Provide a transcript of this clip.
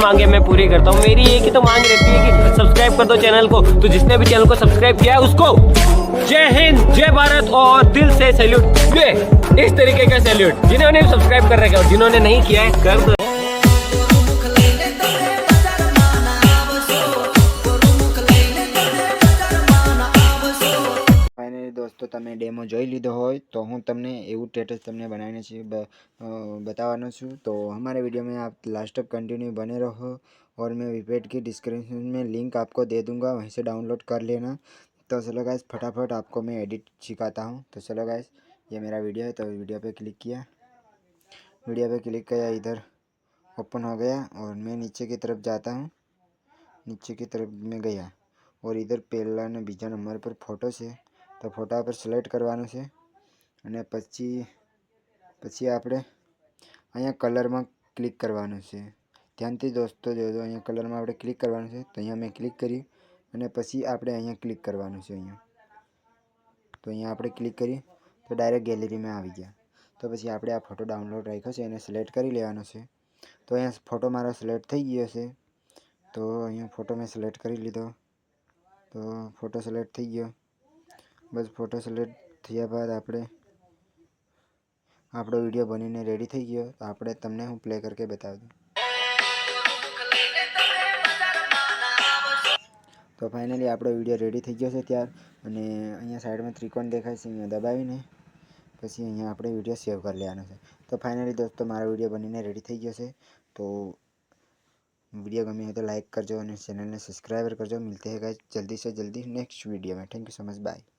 मांगे मैं पूरी करता हूँ। मेरी एक ही तो मांग रहती है कि सब्सक्राइब कर दो चैनल को। तो जिसने भी चैनल को सब्सक्राइब किया है उसको जय हिंद, जय भारत और दिल से सैल्यूट। ये इस तरीके का सैल्यूट जिन्होंने सब्सक्राइब कर रखा है और जिन्होंने नहीं किया है कर दो। फाइनली दोस्तों તમે ડેમો જોઈ લીધો હોય તો હું તમને એવું સ્ટેટસ તમને બનાવીને बतावानो छूँ। तो हमारे वीडियो में आप लास्ट तक कंटिन्यू बने रहो और मैं वेबसाइट की डिस्क्रिप्शन में लिंक आपको दे दूंगा, वहीं से डाउनलोड कर लेना। तो चलो गाइस फटाफट आपको मैं एडिट सिखाता हूँ। तो चलो गाइस ये मेरा वीडियो है, तो वीडियो पे क्लिक किया, वीडियो पे क्लिक किया, इधर ओपन हो गया और मैं नीचे की तरफ जाता हूँ। नीचे की तरफ मैं गया और इधर पहला ने बीजा नंबर पर फोटो से, तो फोटा पर सिलेक्ट करवानुं छे અને પછી આપણે અહીંયા કલરમાં ક્લિક કરવાનું છે। ધ્યાનથી दोस्तों જોજો, અહીંયા કલરમાં આપણે ક્લિક કરવાનું છે। તો અહીંયા મેં ક્લિક કરી અને પછી આપણે અહીંયા ક્લિક કરવાનું છે। અહીંયા તો અહીંયા આપણે ક્લિક કરી તો ડાયરેક્ટ ગેલેરીમાં આવી ગયા। તો પછી આપણે આ ફોટો ડાઉનલોડ રાખ્યો છે એને સિલેક્ટ કરી લેવાનો છે। તો અહીંયા ફોટો મારો સિલેક્ટ થઈ ગયો છે। તો અહીંયા ફોટો મેં સિલેક્ટ કરી લીધો। તો ફોટો સિલેક્ટ થઈ ગયો। बस फोटो सिलेक्ट थया बाद आपणो विडियो बनीने रेडी थई गयो। तो आपणे तमने हूँ प्ले करके बता दूँ। तो फाइनली आपणो विडियो रेडी थई गयो छे त्यार अने अहींया साइड में त्रिकोण देखाय छे, अहींया दबावीने पछी अहींया आपणे विडियो सेव कर लेवानो छे। तो फाइनली दोस्तों मारो विडियो बनीने रेडी थई गयो छे। तो वीडियो गमे हो तो लाइक करजो और चैनल ने सब्सक्राइब करजो। मिलते हैं गाइस जल्दी से जल्दी नेक्स्ट वीडियो में। Thank you so much, bye.